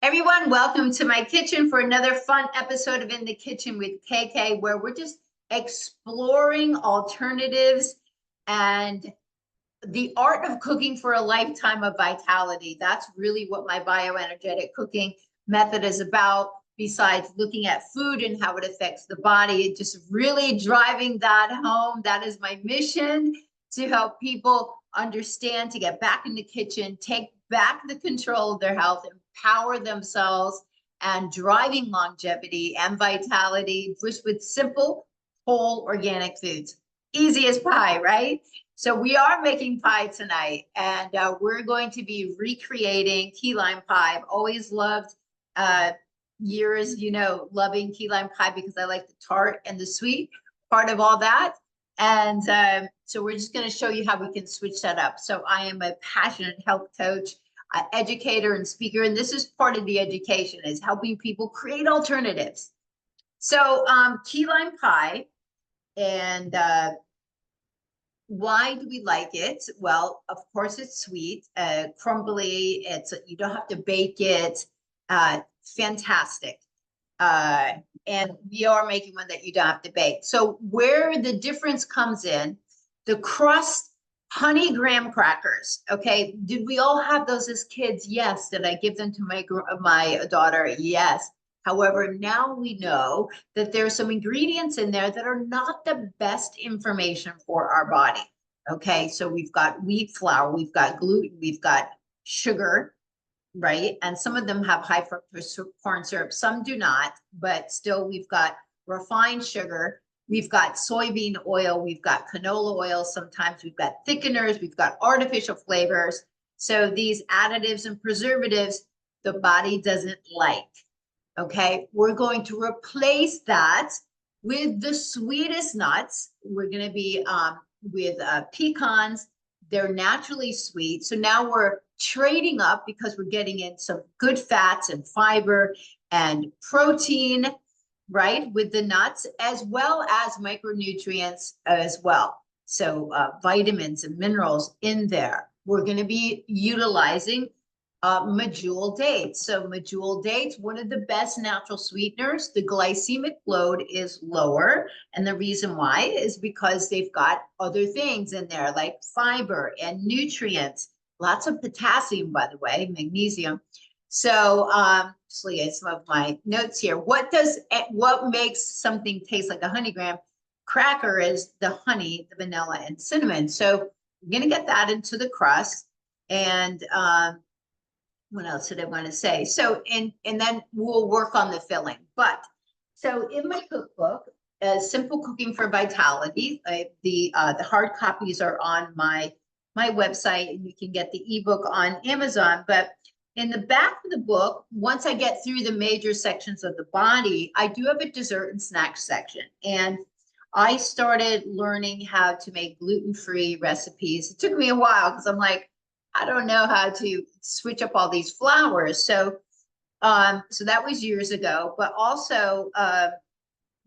Everyone, welcome to my kitchen for another fun episode of In the Kitchen with KK, where we're just exploring alternatives and the art of cooking for a lifetime of vitality. That's really what my bioenergetic cooking method is about, besides looking at food and how it affects the body. Just really driving that home. That is my mission, to help people understand, to get back in the kitchen, take back the control of their health, empower themselves, and driving longevity and vitality just with simple, whole organic foods. Easy as pie, right? So we are making pie tonight, and we're going to be recreating key lime pie. I've always loved years, loving key lime pie because I like the tart and the sweet part of all that. And so we're just going to show you how we can switch that up. So I am a passionate health coach, educator, and speaker, and this is part of the education, is helping people create alternatives. So key lime pie, and why do we like it? Well, of course, it's sweet, crumbly. You don't have to bake it. Fantastic. And we are making one that you don't have to bake. So where the difference comes in, the Crust honey graham crackers. Okay, did we all have those as kids? Yes. Did I give them to my daughter? Yes. However, now we know that there's some ingredients in there that are not the best information for our body. Okay, so we've got wheat flour, we've got gluten, we've got sugar, right? And some of them have high fructose corn syrup, some do not, but still we've got refined sugar, we've got soybean oil, we've got canola oil, sometimes we've got thickeners, we've got artificial flavors. So these additives and preservatives, the body doesn't like. Okay, we're going to replace that with the sweetest nuts. We're going to be with pecans. They're naturally sweet. So now we're trading up because we're getting in some good fats and fiber and protein, right, with the nuts, as well as micronutrients as well. So vitamins and minerals in there. We're going to be utilizing Medjool dates. So Medjool dates, one of the best natural sweeteners. The glycemic load is lower. And the reason why is because they've got other things in there like fiber and nutrients, lots of potassium, by the way, magnesium. So just look at some of my notes here. What makes something taste like a honey graham cracker is the honey, the vanilla, and cinnamon. So I'm going to get that into the crust. And what else did I want to say? So, and then we'll work on the filling. But so in my cookbook, Simple Cooking for Vitality, the hard copies are on my website, and you can get the ebook on Amazon. But in the back of the book, once I get through the major sections of the body, I do have a dessert and snack section. And I started learning how to make gluten-free recipes. It took me a while because I'm like, I don't know how to switch up all these flours. So that was years ago. But also,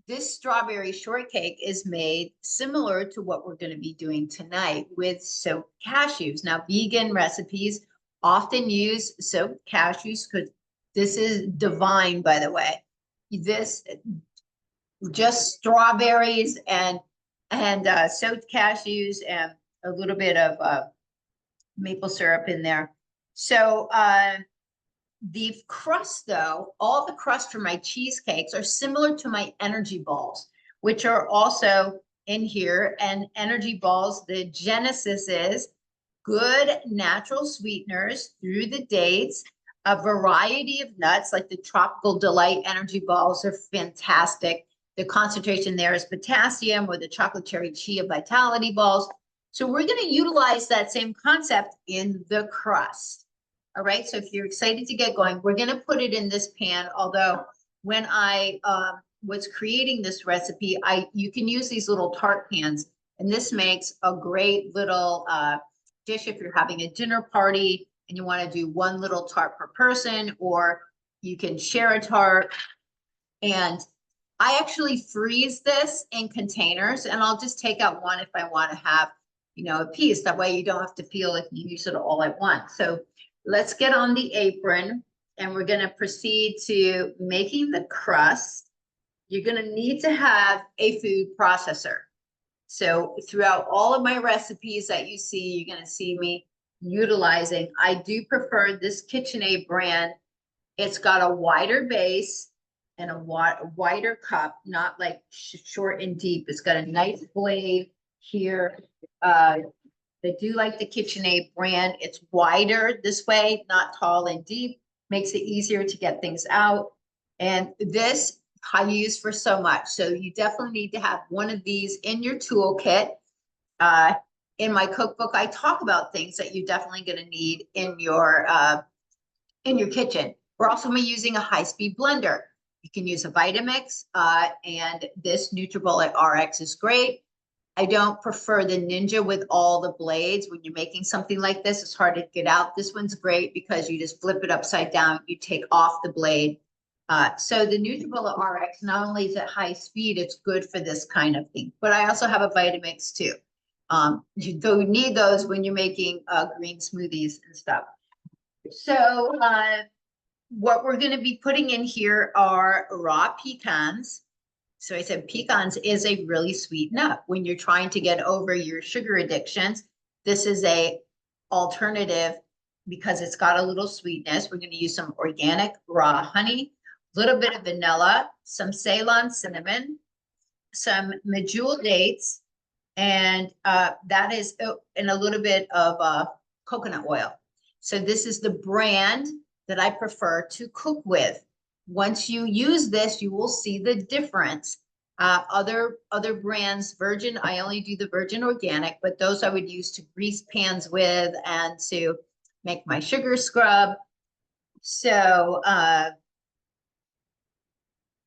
this strawberry shortcake is made similar to what we're going to be doing tonight with soaked cashews. Now, vegan recipes often use soaked cashews because this is divine, by the way. This just strawberries and soaked cashews and a little bit of maple syrup in there. So the crust, though, all the crust for my cheesecakes are similar to my energy balls, which are also in here. And energy balls, the genesis is good natural sweeteners through the dates, a variety of nuts, like the Tropical Delight energy balls are fantastic. The concentration there is potassium, or the chocolate cherry chia vitality balls. So we're going to utilize that same concept in the crust. All right, so if you're excited to get going, we're going to put it in this pan. Although when I was creating this recipe, you can use these little Tart pans, and this makes a great little dish if you're having a dinner party and you want to do one little tart per person, or you can share a tart. And I actually freeze this in containers, and I'll just take out one if I want to have, a piece. That way you don't have to feel like you use it all at once. So let's get on the apron and we're gonna proceed to making the crust. You're gonna need to have a food processor. So throughout all of my recipes that you see, you're gonna see me utilizing. I do prefer this KitchenAid brand. It's got a wider base and a wider cup, not like short and deep. It's got a nice blade here. They do like the KitchenAid brand. It's wider this way, not tall and deep. Makes it easier to get things out. And this I use for so much. So you definitely need to have one of these in your toolkit. In my cookbook, I talk about things that you're definitely going to need in your kitchen. We're also using a high-speed blender. You can use a Vitamix, and this NutriBullet RX is great. I don't prefer the Ninja with all the blades. When you're making something like this, it's hard to get out. This one's great because you just flip it upside down, you take off the blade. So the NutriBullet RX, not only is it high speed, it's good for this kind of thing, but I also have a Vitamix too. You need those when you're making green smoothies and stuff. So what we're going to be putting in here are raw pecans. So I said pecans is a really sweet nut. When you're trying to get over your sugar addictions, this is a alternative because it's got a little sweetness. We're going to use some organic raw honey, a little bit of vanilla, some Ceylon cinnamon, some Medjool dates, and that is in a little bit of coconut oil. So this is the brand that I prefer to cook with. Once you use this, you will see the difference. Other brands, Virgin, I only do the Virgin Organic, but those I would use to grease pans with and to make my sugar scrub. So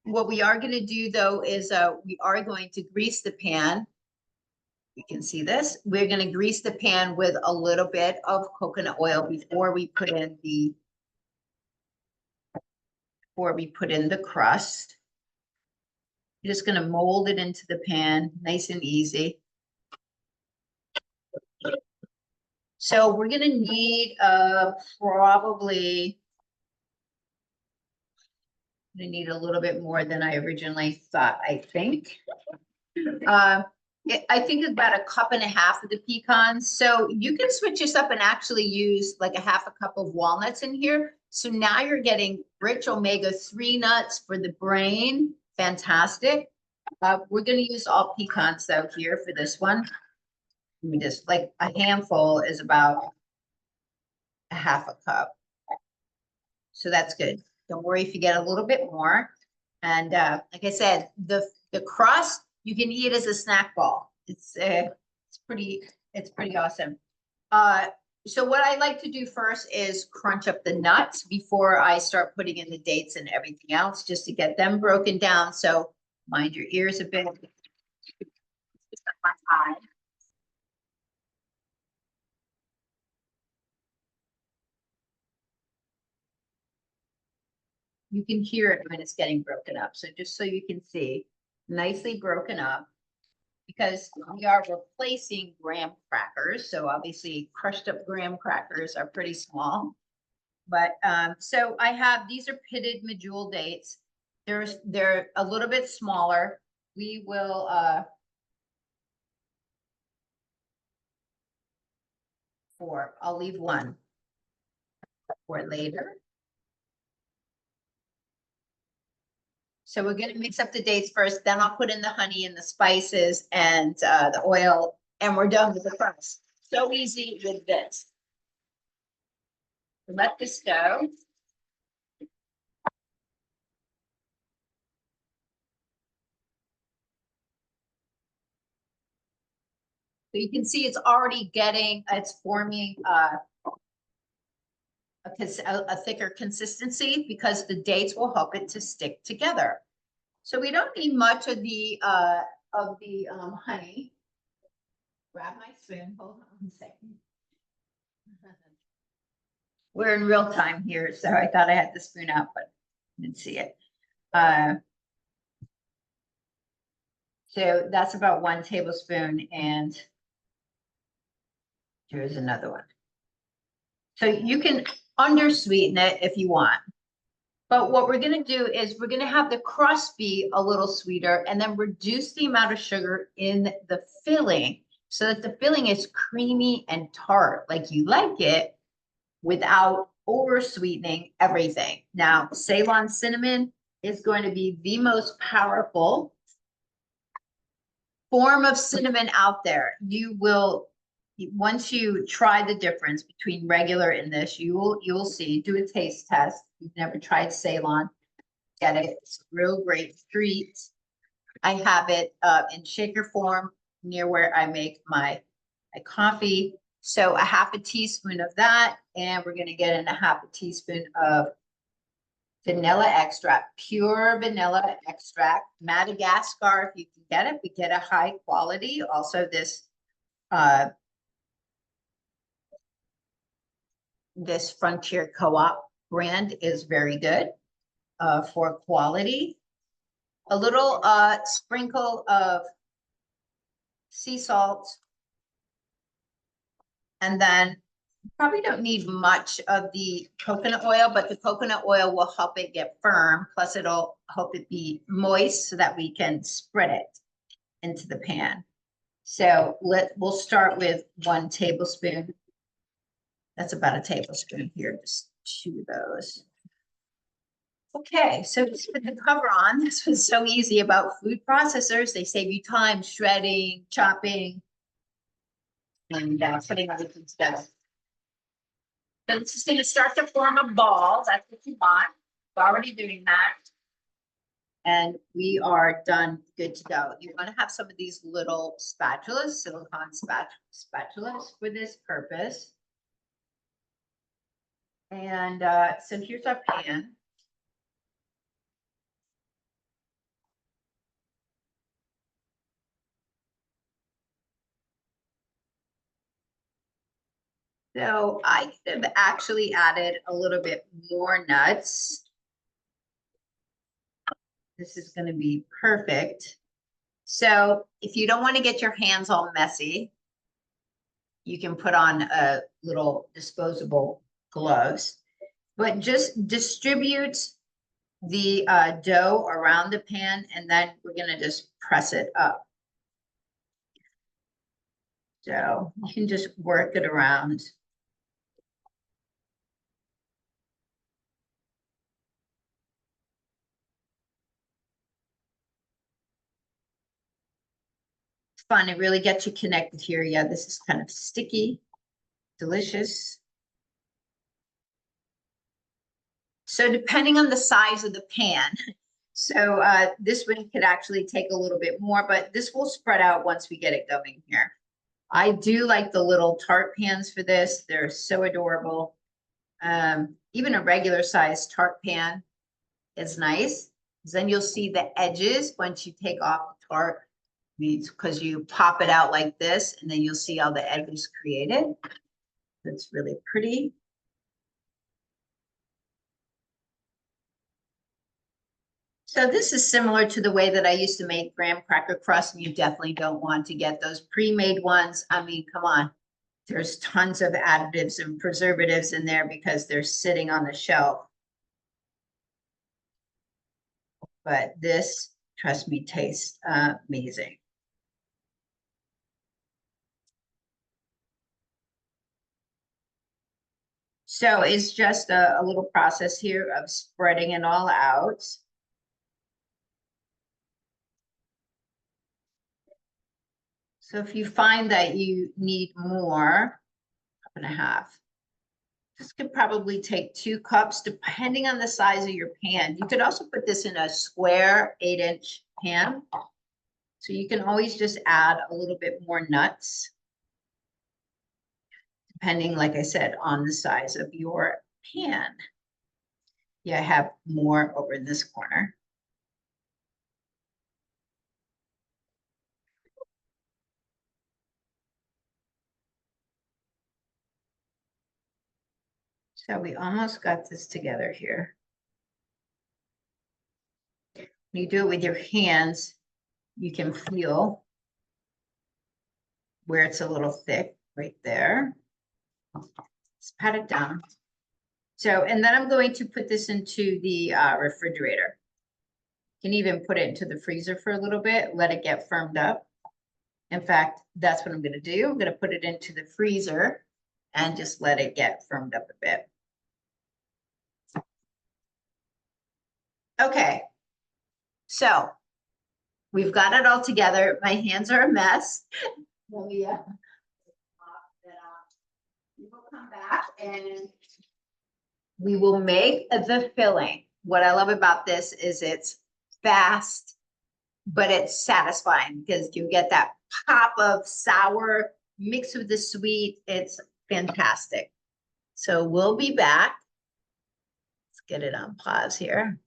what we are going to do though is we are going to grease the pan. You can see this. We're going to grease the pan with a little bit of coconut oil before we put in the crust. You're just going to mold it into the pan, nice and easy. So we're going to need probably a little bit more than I originally thought, I think. I think it's about 1.5 cups of the pecans. So you can switch this up and actually use like 1/2 cup of walnuts in here. So now you're getting rich omega-3 nuts for the brain. Fantastic. We're going to use all pecans though here for this one. Let me just, like, a handful is about 1/2 cup. So that's good. Don't worry if you get a little bit more. And like I said, the crust, you can eat it as a snack ball. It's pretty awesome. So what I like to do first is crunch up the nuts before I start putting in the dates and everything else, just to get them broken down. So mind your ears a bit. You can hear it when it's getting broken up. So just so you can see, nicely broken up, because we are replacing graham crackers. So obviously crushed up graham crackers are pretty small. But so I have, these are pitted Medjool dates. They're a little bit smaller. We will I'll leave one for later. So we're going to mix up the dates first, then I'll put in the honey and the spices and the oil, and we're done with the crust. So easy with this. Let this go. So you can see it's already it's forming a thicker consistency because the dates will help it to stick together. So we don't need much of the honey. Grab my spoon. Hold on a second. We're in real time here, so I thought I had the spoon out, but didn't see it. So that's about 1 tablespoon, and here's another one. So you can undersweeten it if you want. But what we're gonna do is we're gonna have the crust be a little sweeter and then reduce the amount of sugar in the filling so that the filling is creamy and tart, like you like it, without over sweetening everything. Now, Ceylon cinnamon is going to be the most powerful form of cinnamon out there. You will, once you try the difference between regular and this, you will see. Do a taste test. You've never tried Ceylon, get it. It's a real great treat. I have it in shaker form near where I make my coffee. So a half a teaspoon of that, and we're gonna get in a half a teaspoon of vanilla extract, pure vanilla extract, Madagascar, if you can get it, we get a high quality. Also uh, this Frontier Co-op brand is very good for quality. A little sprinkle of sea salt. And then probably don't need much of the coconut oil, but the coconut oil will help it get firm. Plus it'll help it be moist so that we can spread it into the pan. So we'll start with 1 tablespoon. That's about a tablespoon here, just 2 of those. Okay, so just put the cover on. This was so easy about food processors. They save you time shredding, chopping, and putting everything together. So this is going to start to form a ball. That's what you want. We're already doing that. And we are done, good to go. You want to have some of these little spatulas, silicone spatulas for this purpose. And so here's our pan. So I could have actually added a little bit more nuts. This is going to be perfect. So if you don't want to get your hands all messy, you can put on a little disposable gloves, but just distribute the dough around the pan, and then we're going to just press it up. So you can just work it around. It's fun. It really gets you connected here. Yeah, this is kind of sticky, delicious. So depending on the size of the pan, so this one could actually take a little bit more, but this will spread out once we get it going here. I do like the little Tart pans for this. They're so adorable. Even a regular size Tart pan is nice. Then you'll see the edges once you take off the Tart, because you pop it out like this, and then you'll see all the edges created. That's really pretty. So this is similar to the way that I used to make graham cracker crust, and you definitely don't want to get those pre-made ones. I mean, come on. There's tons of additives and preservatives in there because they're sitting on the shelf. But this, trust me, tastes amazing. So it's just a little process here of spreading it all out. So if you find that you need more, 1.5. This could probably take 2 cups, depending on the size of your pan. You could also put this in a square 8-inch pan. So you can always just add a little bit more nuts, depending, like I said, on the size of your pan. Yeah, I have more over in this corner. So we almost got this together here. When you do it with your hands, you can feel where it's a little thick right there. Let's pat it down. So, and then I'm going to put this into the refrigerator. You can even put it into the freezer for a little bit, let it get firmed up. In fact, that's what I'm gonna do. I'm gonna put it into the freezer and just let it get firmed up a bit. Okay, so we've got it all together. My hands are a mess. Let me, we will come back and we will make the filling. What I love about this is it's fast, but it's satisfying because you get that pop of sour mixed with the sweet. It's fantastic. So we'll be back. Let's get it on pause here.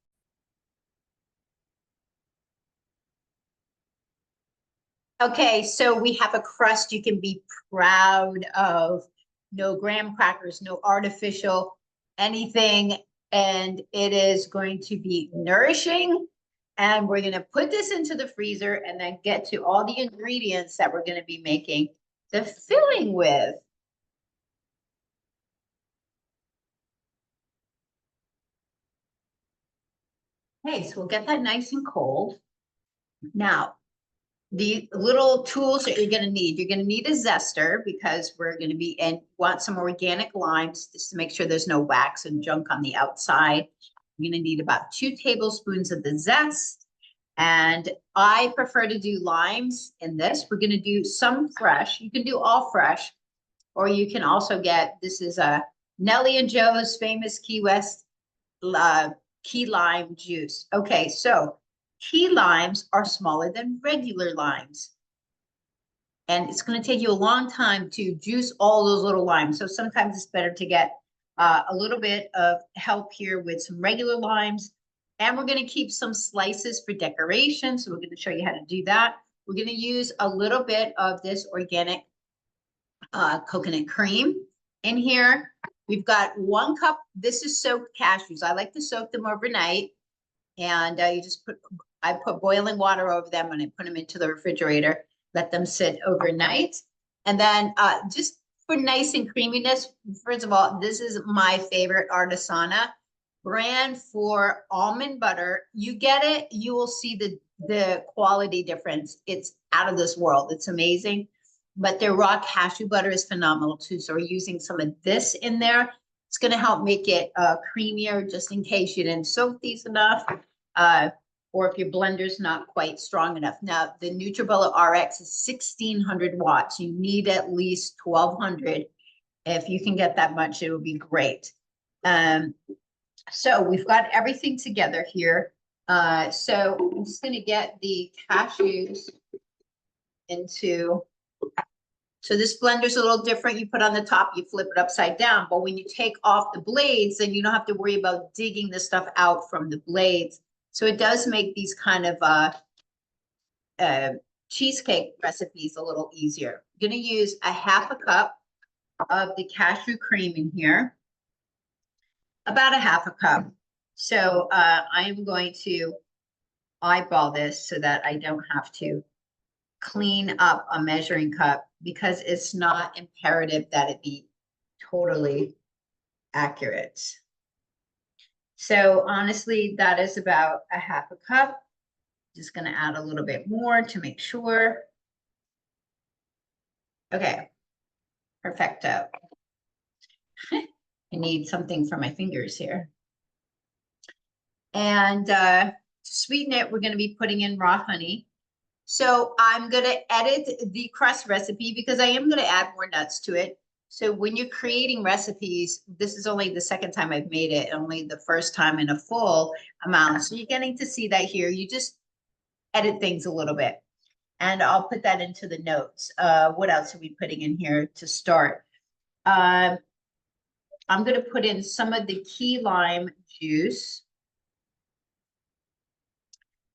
Okay, so we have a crust you can be proud of. No graham crackers, no artificial anything. And it is going to be nourishing. And we're going to put this into the freezer and then get to all the ingredients that we're going to be making the filling with. Okay, so we'll get that nice and cold. Now, the little tools that you're gonna need, you're gonna need a zester because we're gonna be, and want some organic limes just to make sure there's no wax and junk on the outside. You're gonna need about 2 tablespoons of the zest. And I prefer to do limes in this. We're gonna do some fresh. You can do all fresh, or you can also get, this is a Nellie and Joe's famous Key West key lime juice. Okay, so key limes are smaller than regular limes. And it's going to take you a long time to juice all those little limes. So sometimes it's better to get a little bit of help here with some regular limes. And we're going to keep some slices for decoration. So we're going to show you how to do that. We're going to use a little bit of this organic coconut cream in here. We've got 1 cup. This is soaked cashews. I like to soak them overnight. And you just I put boiling water over them and I put them into the refrigerator, let them sit overnight. And then just for nice and creaminess, first of all, this is my favorite Artisana brand for almond butter. You get it, you will see the quality difference. It's out of this world. It's amazing. But their raw cashew butter is phenomenal too. So we're using some of this in there. It's going to help make it creamier, just in case you didn't soak these enough, or if your blender's not quite strong enough. Now, the NutriBullet RX is 1600 watts. You need at least 1200. If you can get that much, it would be great. So we've got everything together here. So I'm just going to get the cashews into. So this blender's a little different. You put on the top, you flip it upside down. But when you take off the blades, then you don't have to worry about digging the stuff out from the blades. So it does make these kind of cheesecake recipes a little easier. I'm going to use a 1/2 cup of the cashew cream in here. About a 1/2 cup. So I am going to eyeball this so that I don't have to clean up a measuring cup, because it's not imperative that it be totally accurate. So honestly, that is about a 1/2 cup. Just going to add a little bit more to make sure. Okay, perfecto. I need something for my fingers here. And to sweeten it, we're going to be putting in raw honey. So I'm going to edit the crust recipe because I am going to add more nuts to it. So when you're creating recipes, this is only the 2nd time I've made it, only the 1st time in a full amount. So you're getting to see that here. You just edit things a little bit. And I'll put that into the notes. What else are we putting in here to start? I'm going to put in some of the key lime juice.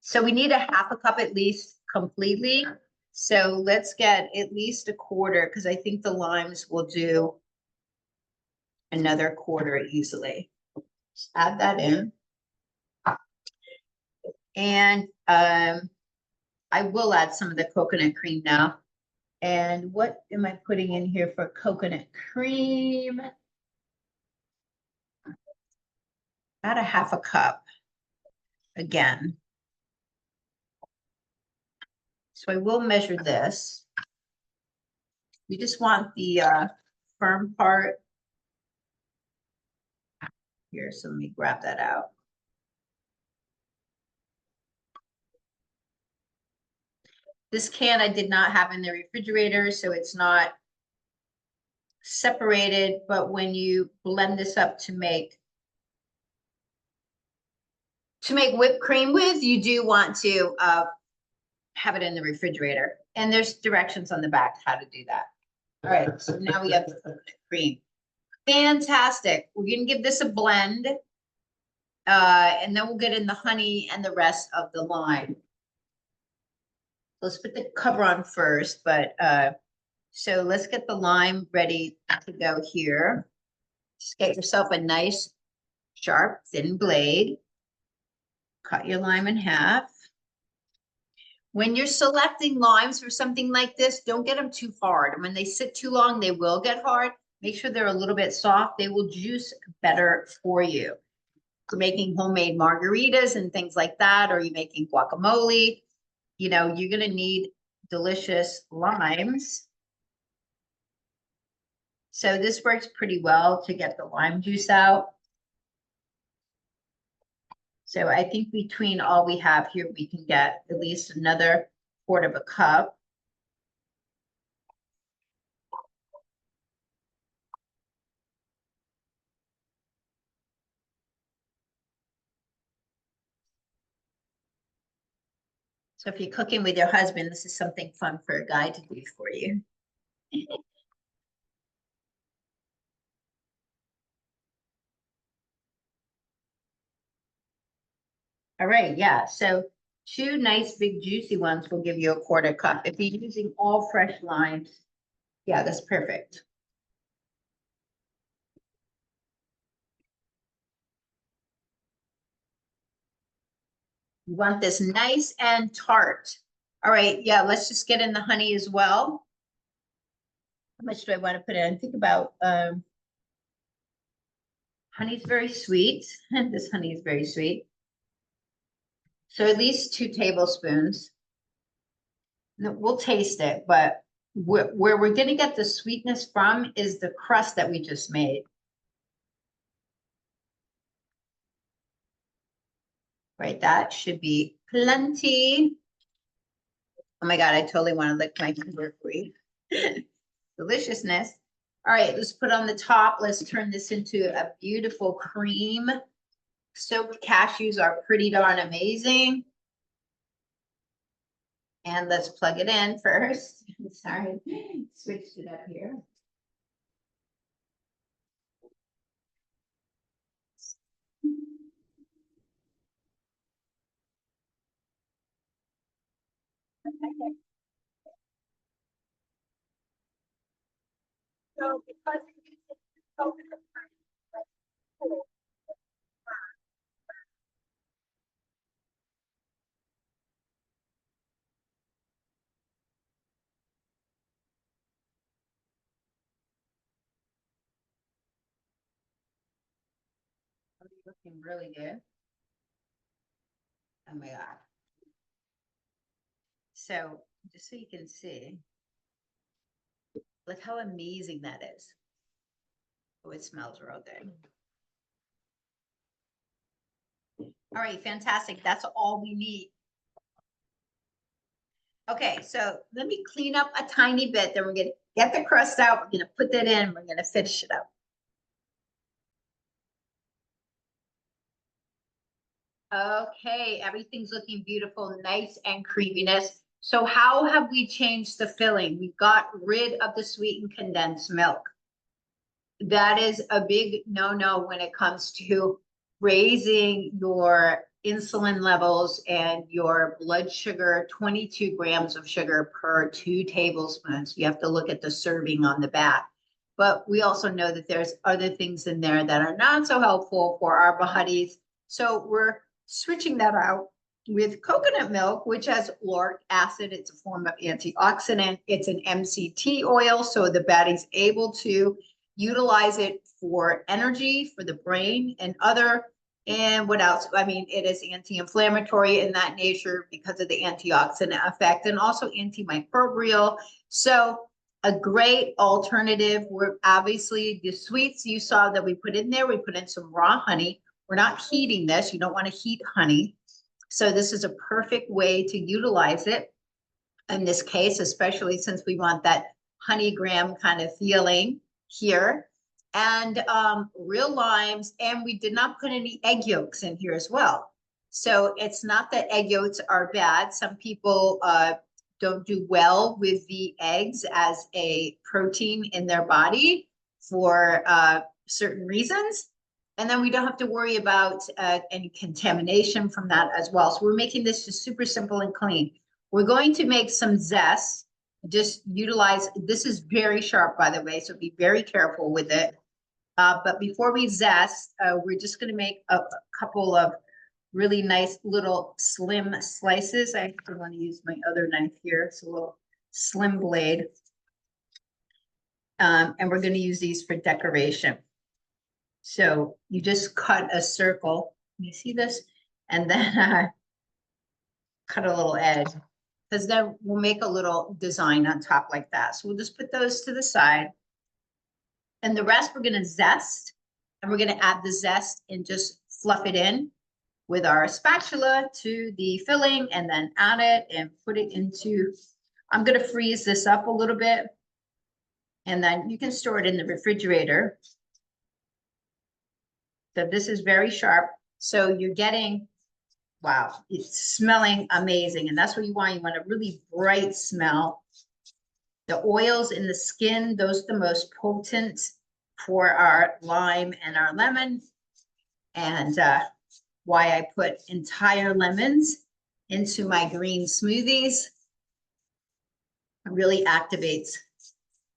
So we need a 1/2 cup at least completely. So let's get at least a 1/4, because I think the limes will do another 1/4 easily. Just add that in. And I will add some of the coconut cream now. And what am I putting in here for coconut cream? about a half a cup again. So I will measure this. You just want the firm part. Here, so let me grab that out. This can I did not have in the refrigerator, so it's not separated, but when you blend this up to make whipped cream with, you do want to have it in the refrigerator. And there's directions on the back how to do that. All right, so now we have the coconut cream. Fantastic. We're gonna give this a blend. And then we'll get in the honey and the rest of the lime. Let's put the cover on first, but so let's get the lime ready to go here. Just get yourself a nice, sharp, thin blade. Cut your lime in half. When you're selecting limes for something like this, don't get them too hard. When they sit too long, they will get hard. Make sure they're a little bit soft. They will juice better for you. For making homemade margaritas and things like that, or you're making guacamole, you know, you're gonna need delicious limes. So this works pretty well to get the lime juice out. So I think between all we have here, we can get at least another quart of a cup. So if you're cooking with your husband, this is something fun for a guy to do for you. All right, yeah, so 2 nice big juicy ones will give you a quarter cup. If you're using all fresh limes, yeah, that's perfect. You want this nice and tart. All right, yeah, let's just get in the honey as well. How much do I want to put in? Think about honey's very sweet. This honey is very sweet. So at least 2 tablespoons. We'll taste it, but where we're going to get the sweetness from is the crust that we just made. Right, that should be plenty. Oh my God, I totally want to lick my finger free. Deliciousness. All right, let's put on the top. Let's turn this into a beautiful cream. Soaked cashews are pretty darn amazing. And let's plug it in first. Sorry, switched it up here. So because it's looking really good. Oh my God. So just so you can see, look how amazing that is. Oh, it smells real good. All right, fantastic. That's all we need. Okay, so let me clean up a tiny bit. Then we're gonna get the crust out. We're gonna put that in. We're gonna finish it up. Okay, everything's looking beautiful, nice and creaminess. So how have we changed the filling? We got rid of the sweetened condensed milk. That is a big no-no when it comes to raising your insulin levels and your blood sugar. 22 grams of sugar per 2 tablespoons. You have to look at the serving on the back. But we also know that there's other things in there that are not so helpful for our bodies. So we're switching that out with coconut milk, which has lauric acid. It's a form of antioxidant. It's an MCT oil, so the body's able to utilize it for energy, for the brain, and other And what else? I mean, it is anti-inflammatory in that nature because of the antioxidant effect and also antimicrobial. So a great alternative. We're obviously the sweets you saw that we put in there, we put in some raw honey. We're not heating this. You don't want to heat honey. So this is a perfect way to utilize it in this case, especially since we want that honey graham kind of feeling here. And real limes, and we did not put any egg yolks in here as well. So it's not that egg yolks are bad. Some people don't do well with the eggs as a protein in their body for certain reasons. And then we don't have to worry about any contamination from that as well. So we're making this just super simple and clean. We're going to make some zest. Just utilize, this is very sharp, by the way, so be very careful with it. But before we zest, we're just going to make a couple of really nice little slim slices. I actually want to use my other knife here. It's a little slim blade. And we're going to use these for decoration. So you just cut a circle. You see this? And then cut a little edge. Because then we'll make a little design on top like that. So we'll just put those to the side. And the rest we're going to zest. And we're going to add the zest and just fluff it in with our spatula to the filling and then add it and put it into, I'm going to freeze this up a little bit. And then you can store it in the refrigerator. So this is very sharp. So you're getting, wow, it's smelling amazing. And that's what you want. You want a really bright smell. The oils in the skin, those are the most potent for our lime and our lemon. And why I put entire lemons into my green smoothies. It really activates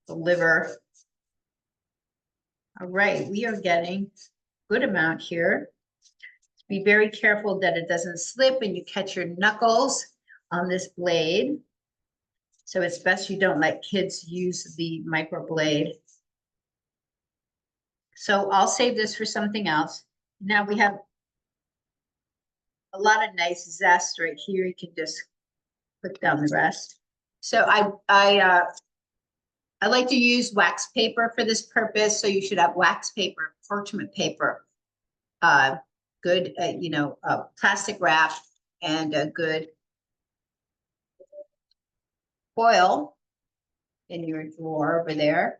the liver. All right, we are getting a good amount here. Be very careful that it doesn't slip and you catch your knuckles on this blade. So it's best you don't let kids use the microblade. So I'll save this for something else. Now we have a lot of nice zest right here. You can just put down the rest. So I like to use wax paper for this purpose. So you should have wax paper, parchment paper, good, plastic wrap, and a good foil in your drawer over there.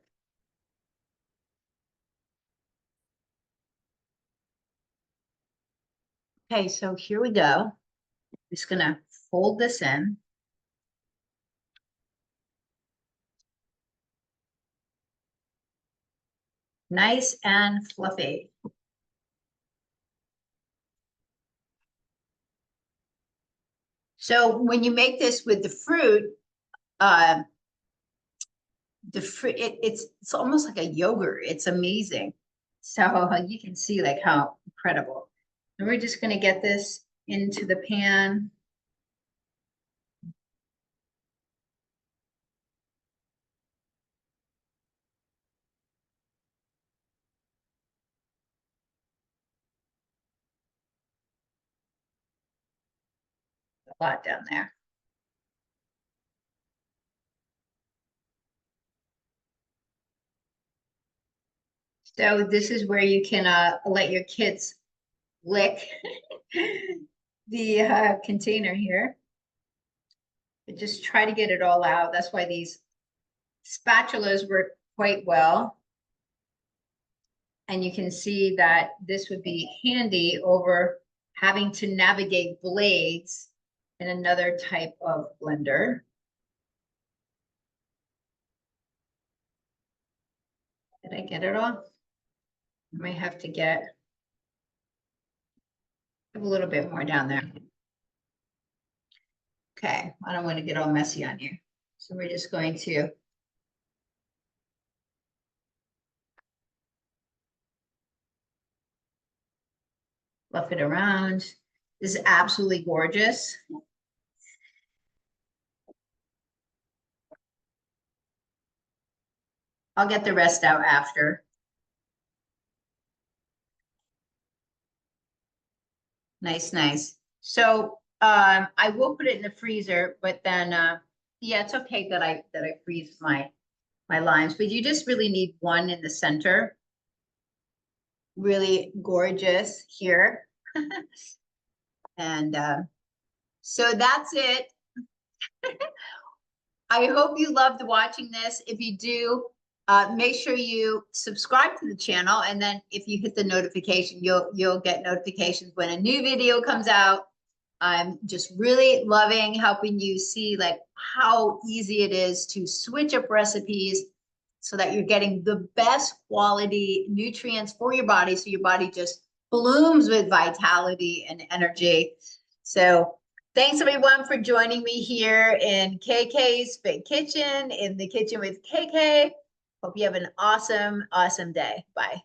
Okay, so here we go. Just gonna fold this in. Nice and fluffy. So when you make this with the fruit, it's almost like a yogurt. It's amazing. So you can see like how incredible. And we're just gonna get this into the pan. A lot down there. So this is where you can let your kids lick the container here. But just try to get it all out. That's why these spatulas work quite well. And you can see that this would be handy over having to navigate blades in another type of blender. Did I get it all? I might have to get a little bit more down there. Okay, I don't want to get all messy on you. So we're just going to fluff it around. This is absolutely gorgeous. I'll get the rest out after. Nice, nice. So I will put it in the freezer, but then yeah, it's okay that I freeze my limes, but you just really need one in the center. Really gorgeous here. And so that's it. I hope you loved watching this. If you do, make sure you subscribe to the channel, and then if you hit the notification, you'll get notifications when a new video comes out. I'm just really loving helping you see like how easy it is to switch up recipes so that you're getting the best quality nutrients for your body, so your body just blooms with vitality and energy. So thanks everyone for joining me here in KK's Big Kitchen, in the kitchen with KK. Hope you have an awesome, awesome day. Bye.